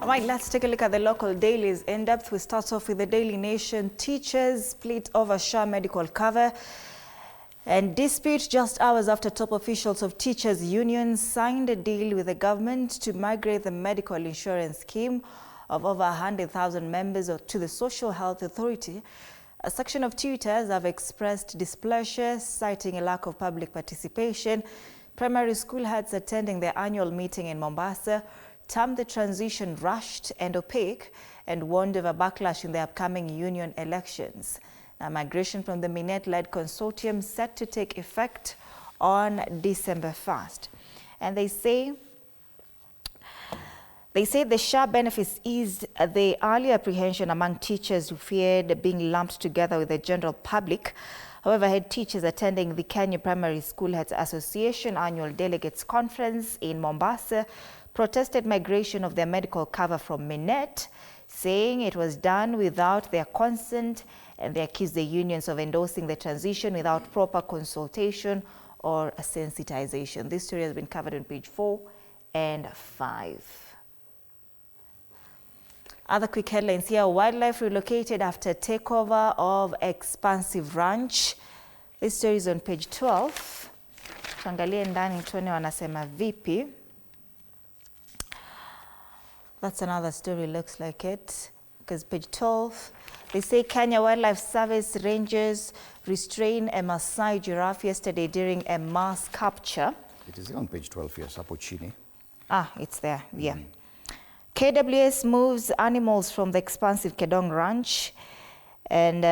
All right, let's take a look at the local dailies in depth. We start off with the Daily Nation. Teachers split over SHA medical cover and dispute just hours after top officials of teachers' unions signed a deal with the government to migrate the medical insurance scheme of over 100,000 members to the Social Health Authority. A section of tutors have expressed displeasure, citing a lack of public participation. Primary school heads attending their annual meeting in Mombasa termed the transition rushed and opaque and warned of a backlash in the upcoming union elections. Now, migration from the SIGNET-led consortium set to take effect on December 1st. And they say the SHA benefits eased the early apprehension among teachers who feared being lumped together with the general public. However, head teachers attending the Kenya Primary School Heads Association Annual Delegates Conference in Mombasa protested migration of their medical cover from SIGNET, saying it was done without their consent, and they accused the unions of endorsing the transition without proper consultation or sensitization. This story has been covered on page 4 and 5. Other quick headlines here. Wildlife relocated after takeover of expansive ranch. This story is on page 12. Tuangalie ndani tuone wanasema vipi. That's another story, looks like it, because page 12, they say Kenya Wildlife Service rangers restrain a Maasai giraffe yesterday during a mass capture. It is on page 12 here, Sapo Chini. Ah, it's there, yeah. KWS moves animals from the expansive Kedong Ranch, and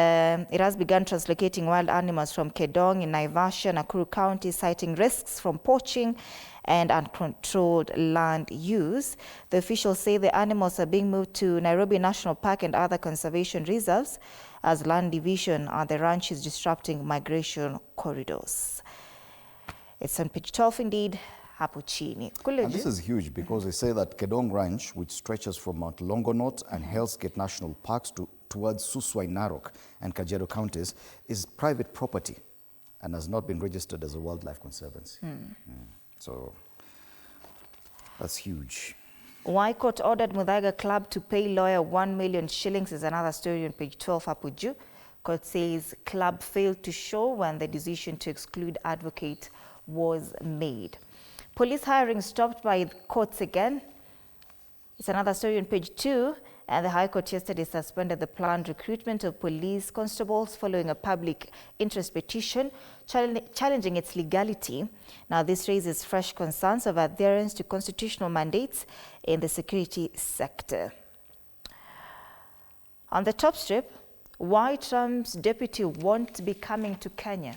it has begun translocating wild animals from Kedong in Naivasha, Nakuru County, citing risks from poaching and uncontrolled land use. The officials say the animals are being moved to Nairobi National Park and other conservation reserves as land division at the ranch is disrupting migration corridors. It's on page 12 indeed. Hapo chini. And this is huge because they say that Kedong Ranch, which stretches from Mount Longonot and Hell's Gate National Parks towards Suswai, Narok and Kajiado counties, is private property and has not been registered as a wildlife conservancy. So that's huge. Why court ordered Muthaiga Club to pay lawyer 1 million shillings is another story on page 12 hapo juu. Court says club failed to show when the decision to exclude advocate was made. Police hiring stopped by courts again. It's another story on page 2. And the High Court yesterday suspended the planned recruitment of police constables following a public interest petition challenging its legality. Now, this raises fresh concerns of adherence to constitutional mandates in the security sector. On the top strip, why Trump's deputy won't be coming to Kenya.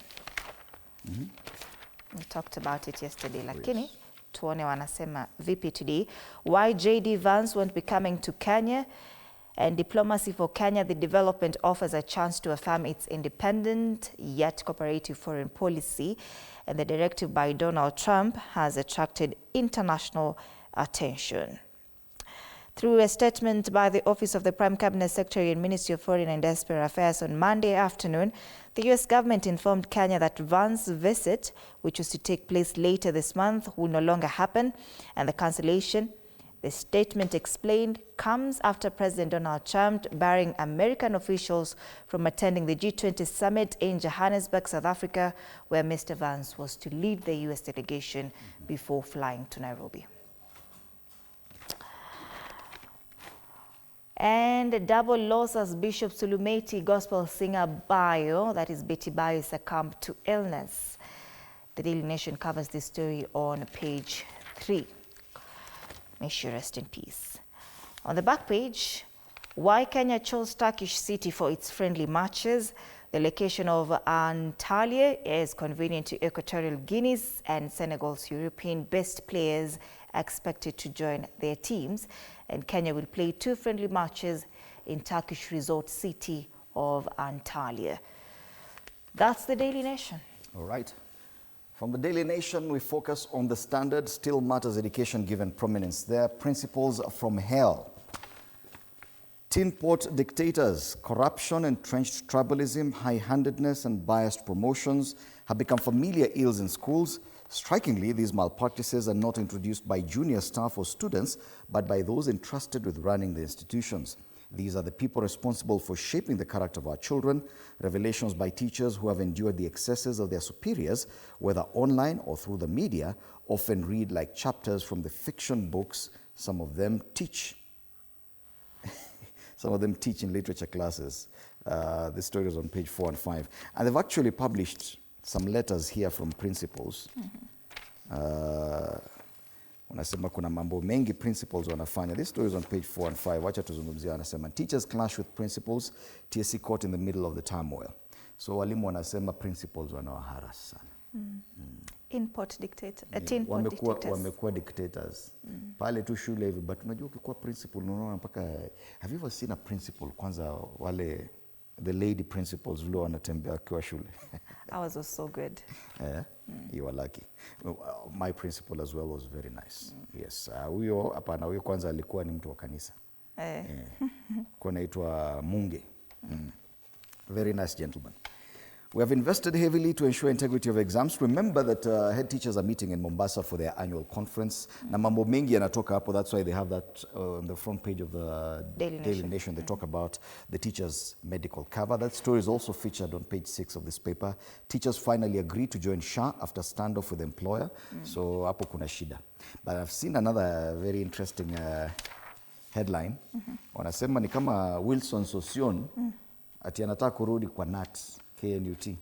We talked about it yesterday, lakini tuone wanasema vipi today. Why JD Vance won't be coming to Kenya, and diplomacy for Kenya, the development offers a chance to affirm its independent yet cooperative foreign policy, and the directive by Donald Trump has attracted international attention. Through a statement by the Office of the Prime Cabinet Secretary and Ministry of Foreign and Diaspora Affairs on Monday afternoon, the U.S. government informed Kenya that Vance's visit, which was to take place later this month, will no longer happen, and the cancellation, the statement explained, comes after President Donald Trump barring American officials from attending the G20 summit in Johannesburg, South Africa, where Mr. Vance was to lead the U.S. delegation before flying to Nairobi. And a double loss as Bishop Sulumeti gospel singer Bayo, that is Betty Bayo, succumbed to illness. The Daily Nation covers this story on page 3. May she rest in peace. On the back page, why Kenya chose Turkish city for its friendly matches. The location of Antalya is convenient to Equatorial Guinea's and Senegal's European-based players expected to join their teams, and Kenya will play 2 friendly matches in Turkish resort city of Antalya. That's the Daily Nation. All right. From the Daily Nation, we focus on the Standard. Still matters education given prominence there. Principles from hell. Tin pot dictators, corruption, entrenched tribalism, high-handedness and biased promotions have become familiar ills in schools. Strikingly, these malpractices are not introduced by junior staff or students, but by those entrusted with running the institutions. These are the people responsible for shaping the character of our children. Revelations by teachers who have endured the excesses of their superiors, whether online or through the media, often read like chapters from the fiction books some of them teach. Some of them teach in literature classes. The story is on page 4 and 5. And they've actually published some letters here from principals. Wanasema kuna mambo mengi principals wanafanya. This story is on page 4 and 5. Wacha tuzungumzia. Wanasema teachers clash with principals, TSC caught in the middle of the turmoil. So walimu wanasema principals wanawaharas sana. Input dictator, teen pot dictators. Wamekuwa dictators. Pale tu shule hivi, but unajua ukikuwa principal unaona mpaka, have you ever seen a principal kwanza wale the lady principals vile wanatembea kwa shule? Ours was so good. You are lucky. My principal as well was very nice. Yes. Huyo hapana, huyo kwanza alikuwa ni mtu wa kanisa. Kwa naitwa Munge. Very nice gentleman. We have invested heavily to ensure integrity of exams. Remember that head teachers are meeting in Mombasa for their annual conference. Na mambo mengi yanatoka hapo. That's why they have that on the front page of the Daily Nation. They talk about the teachers' medical cover. That story is also featured on page 6 of this paper. Teachers finally agreed to join SHA after standoff with the employer. So hapo kuna shida. But I've seen another very interesting headline. Wanasema ni kama Wilson Sosion ati anataka kurudi kwa NAT. KNUT.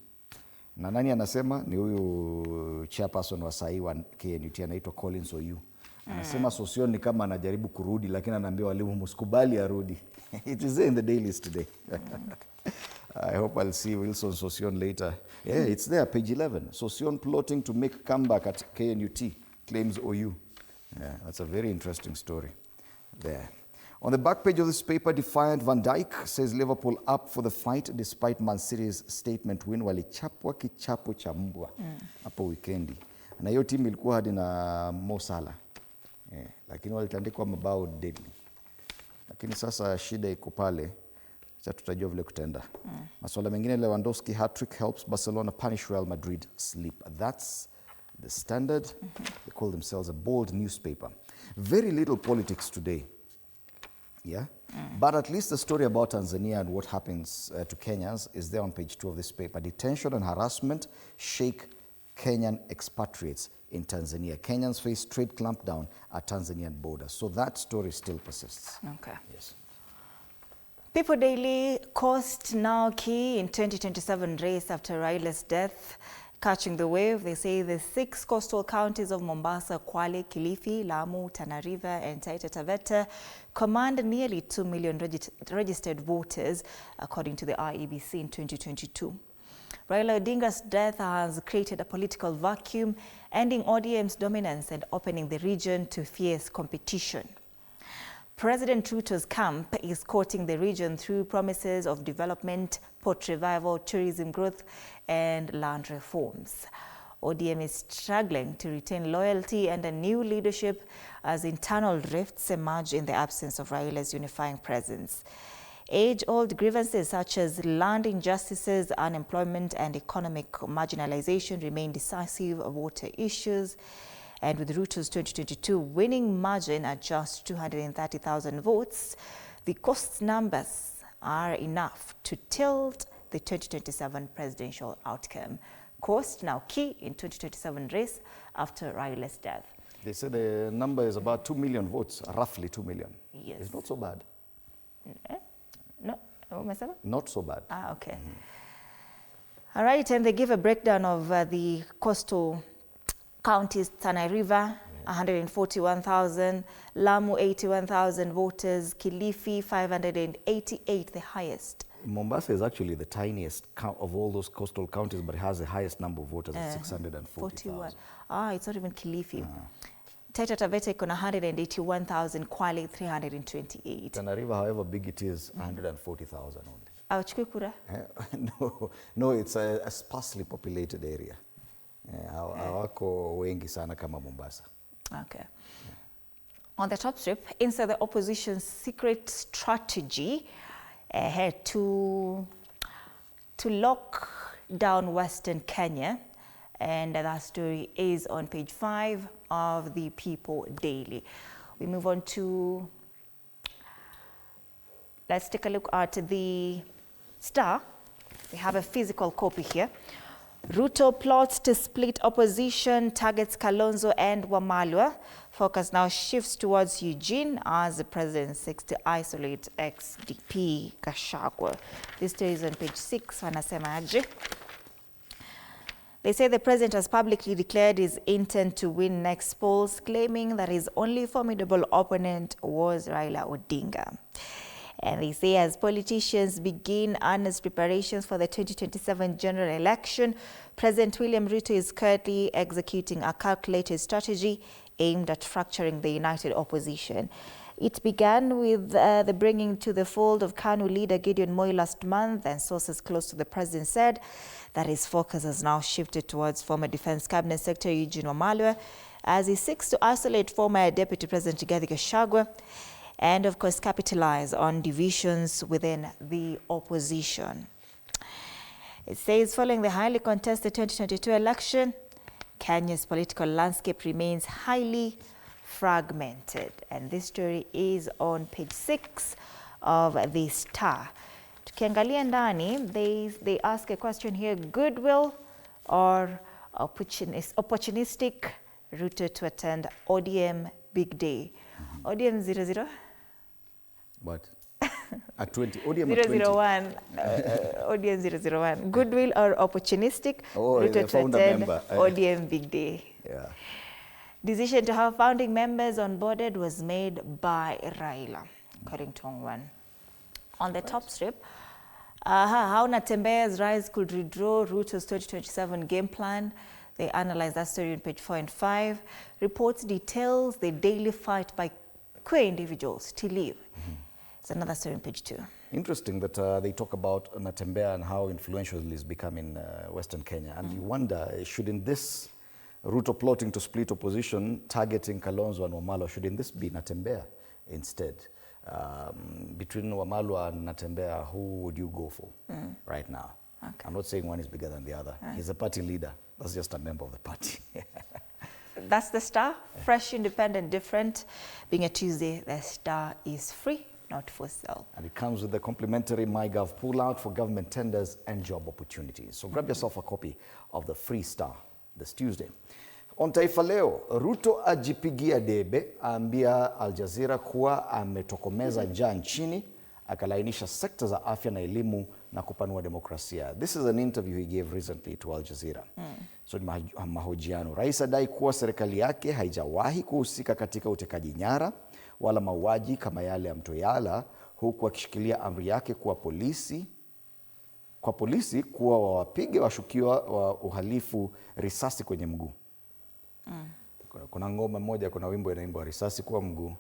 Na nani anasema? Ni huyu chairperson wa SAI wa KNUT anaitwa Collins Oyu. Anasema Sosion ni kama anajaribu kurudi, lakini anaambia walimu msikubali arudi. It is in the dailies today. I hope I'll see Wilson Sosion later. Yeah, it's there, page 11. Sosion plotting to make comeback at KNUT, claims Oyu. Yeah, that's a very interesting story there. On the back page of this paper, defiant Van Dijk says Liverpool up for the fight despite Man City's statement win. Walichapwa kichapo cha mbwa hapo weekendi. Na hiyo timu ilikuwa hadi na Mo Salah. Lakini walitandikwa mabao deadly. Lakini sasa shida iko pale. Sasa tutajua vile kutenda. Masuala mengine, Lewandowski hat-trick helps Barcelona punish Real Madrid sleep. That's the Standard. They call themselves a bold newspaper. Very little politics today. Yeah, but at least the story about Tanzania and what happens to Kenyans is there on page 2 of this paper. Detention and harassment shake Kenyan expatriates in Tanzania. Kenyans face trade clampdown at Tanzanian border. So that story still persists. Okay. Yes. People Daily, cost now key in 2027 race after Raila's death. Catching the wave, they say the 6 coastal counties of Mombasa, Kwale, Kilifi, Lamu, Tana River and Taita Taveta command nearly 2 million registered voters, according to the IEBC in 2022. Raila Odinga's death has created a political vacuum, ending ODM's dominance and opening the region to fierce competition. President Ruto's camp is courting the region through promises of development, port revival, tourism growth, and land reforms. ODM is struggling to retain loyalty and a new leadership as internal rifts emerge in the absence of Raila's unifying presence. Age-old grievances such as land injustices, unemployment, and economic marginalization remain decisive voter issues. And with Ruto's 2022 winning margin at just 230,000 votes, the cost numbers are enough to tilt the 2027 presidential outcome. Cost now key in 2027 race after Raila's death. They say the number is about 2 million votes, roughly 2 million. Yes. It's not so bad. No, not so bad. Ah, okay. All right, and they give a breakdown of the coastal counties. Tana River, 141,000, Lamu 81,000 voters, Kilifi 588, the highest. Mombasa is actually the tiniest of all those coastal counties, but it has the highest number of voters at 640,000. Ah, it's not even Kilifi. Taita Taveta iko na 181,000, Kwale 328. Tana River, however big it is, 140,000 only. Hawachukui kura? No, it's a sparsely populated area. Hawako wengi sana kama Mombasa. Okay. On the top strip, inside the opposition's secret strategy to lock down Western Kenya And that story is on page 5 of the People Daily. We move on to, let's take a look at the Star. We have a physical copy here. Ruto plots to split opposition, targets Kalonzo and Wamalwa. Focus now shifts towards Eugene as the president seeks to isolate ex-DP Gachagua. This story is on page 6. Wanasemaje? They say the president has publicly declared his intent to win next polls, claiming that his only formidable opponent was Raila Odinga. And they say as politicians begin earnest preparations for the 2027 general election, President William Ruto is currently executing a calculated strategy aimed at fracturing the united opposition. It began with the bringing to the fold of KANU leader Gideon Moi last month, and sources close to the president said that his focus has now shifted towards former Defense Cabinet Secretary Eugene Wamalwa as he seeks to isolate former Deputy President Rigathi Gachagua and, of course, capitalize on divisions within the opposition. It says following the highly contested 2022 election, Kenya's political landscape remains highly fragmented. And this story is on page 6 of the Star. Tukiangalia ndani, they ask a question here: goodwill or opportunistic Ruto to attend ODM big day? ODM 00? What? At 20? ODM at 20? 001. ODM 001. Goodwill or opportunistic Ruto to attend ODM big day? Yeah. Decision to have founding members onboarded was made by Raila, according to Ongwan. On the top strip, how Natembea's rise could redraw Ruto's 2027 game plan. They analyze that story on page 4 and 5. Reports details the daily fight by queer individuals to leave. It's another story on page 2. Interesting that they talk about Natembea and how influential he's become in Western Kenya. And you wonder, shouldn't this Ruto plotting to split opposition, targeting Kalonzo and Wamalwa, shouldn't this be Natembea instead? Between Wamalwa and Natembea, who would you go for right now? Okay. I'm not saying one is bigger than the other. He's a party leader. That's just a member of the party. That's the Star. Fresh, independent, different. Being a Tuesday, the Star is free, not for sale. And it comes with the complimentary MyGov pull-out for government tenders and job opportunities. So grab yourself a copy of the free Star this Tuesday. On Taifa Leo, Ruto ajipigia debe, ambia Al Jazeera kuwa ametokomeza njaa nchini, akalainisha sekta za afya na elimu na kupanua demokrasia. This is an interview he gave recently to Al Jazeera. So ni mahojiano. Rais adai kuwa serikali yake haijawahi kuhusika katika utekaji nyara wala mauaji kama yale ya Mtoyala, huku akishikilia amri yake kuwa polisi kuwa wawapige washukiwa wa uhalifu risasi kwenye mguu. Kuna ngoma moja, kuna wimbo inaimbwa risasi kwa mguu.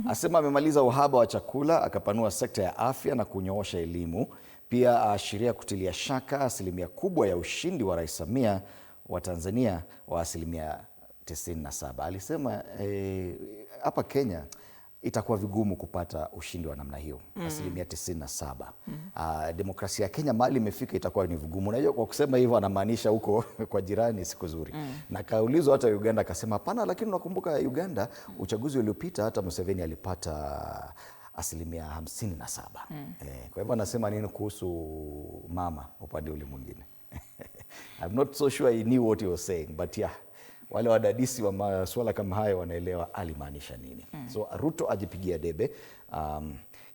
Asema amemaliza uhaba wa chakula, akapanua sekta ya afya na kunyoosha elimu. Pia aashiria kutilia shaka asilimia kubwa ya ushindi wa Rais Samia wa Tanzania wa asilimia 97. Alisema hapa Kenya itakuwa vigumu kupata ushindi wa namna hiyo, asilimia 97. Demokrasia ya Kenya mahali imefika itakuwa ni vigumu. Unajua, kwa kusema hivyo anamaanisha huko kwa jirani siku nzuri. Na kaulizwa hata Uganda akasema hapana, lakini unakumbuka Uganda uchaguzi uliopita hata Museveni alipata asilimia 57. Kwa hivyo anasema nini kuhusu mama upande ule mwingine? I'm not so sure he knew what he was saying, but yeah, wale wadadisi wa masuala kama hayo wanaelewa alimaanisha nini. So Ruto ajipigia debe.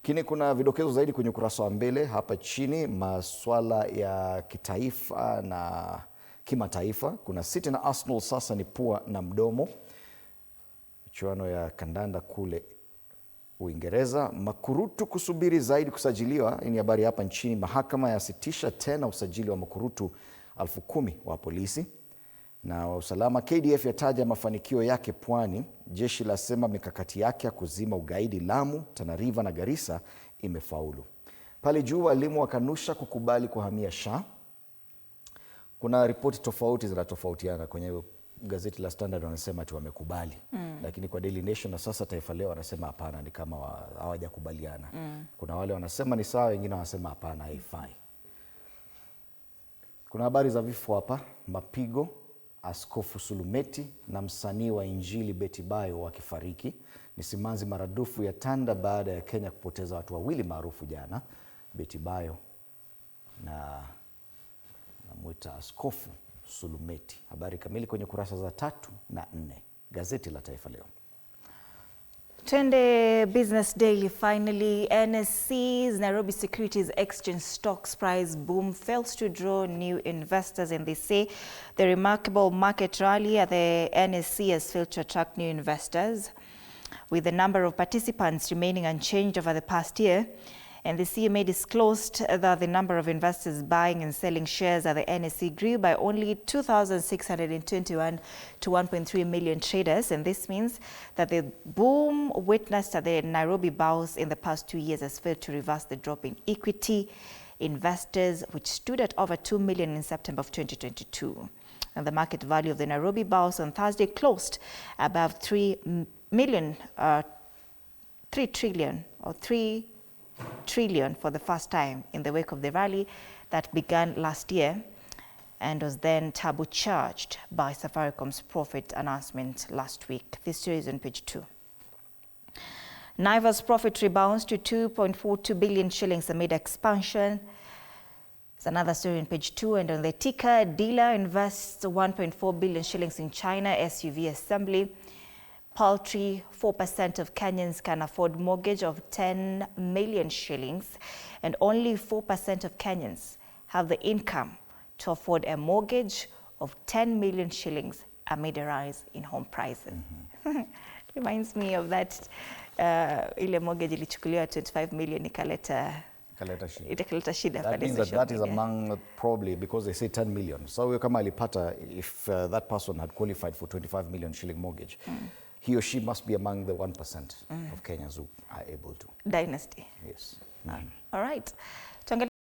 Kini kuna vidokezo zaidi kwenye ukurasa wa mbele hapa chini, masuala ya kitaifa na kimataifa. Kuna City na Arsenal sasa ni pua na mdomo. Michuano ya kandanda kule Uingereza. Makurutu kusubiri zaidi kusajiliwa. Hii ni habari hapa nchini. Mahakama yasitisha tena usajili wa makurutu 10,000 wa polisi. Na wa usalama, KDF yataja mafanikio yake Pwani. Jeshi lasema mikakati yake ya kuzima ugaidi Lamu, Tana River na Garissa imefaulu. Pale juu walimu wakanusha kukubali kuhamia SHA. Kuna ripoti tofauti zinatofautiana. Kwenye gazeti la Standard wanasema ati wamekubali. Lakini kwa Daily Nation na sasa Taifa Leo wanasema hapana, ni kama hawajakubaliana. Kuna wale wanasema ni sawa, wengine wanasema hapana, haifai. Kuna habari za vifo hapa, mapigo, Askofu Sulumeti na msanii wa Injili Betty Bayo wakifariki. Ni simanzi maradufu ya tanda baada ya Kenya kupoteza watu wawili maarufu jana, Betty Bayo na mwita Askofu Sulumeti. Habari kamili kwenye kurasa za 3 na 4 gazeti la Taifa Leo. Twende Business Daily. Finally, NSC's Nairobi Securities Exchange stocks price boom fails to draw new investors, and they say the remarkable market rally at the NSC has failed to attract new investors, with the number of participants remaining unchanged over the past year. And the CMA disclosed that the number of investors buying and selling shares at the NSC grew by only 2,621 to 1.3 million traders. And this means that the boom witnessed at the Nairobi bourse in the past 2 years has failed to reverse the drop in equity investors, which stood at over 2 million in September of 2022. And the market value of the Nairobi bourse on Thursday closed above 3 trillion for the first time in the wake of the rally that began last year and was then turbocharged by Safaricom's profit announcement last week. This story is on page 2. Naiva's profit rebounds to 2.42 billion shillings amid expansion. It's another story on page 2. And on the ticker, dealer invests 1.4 billion shillings in China SUV assembly. Paltry 4% of Kenyans can afford mortgage of 10 million shillings, and only 4% of Kenyans have the income to afford a mortgage of 10 million shillings amid a rise in home prices. Reminds me of that ile mortgage ilichukuliwa 25 million ikaleta shida. That means that is among, probably because they say 10 million. So kama alipata, if that person had qualified for 25 million shilling mortgage, he or she must be among the 1% of Kenyans who are able to. Dynasty. Yes. All right.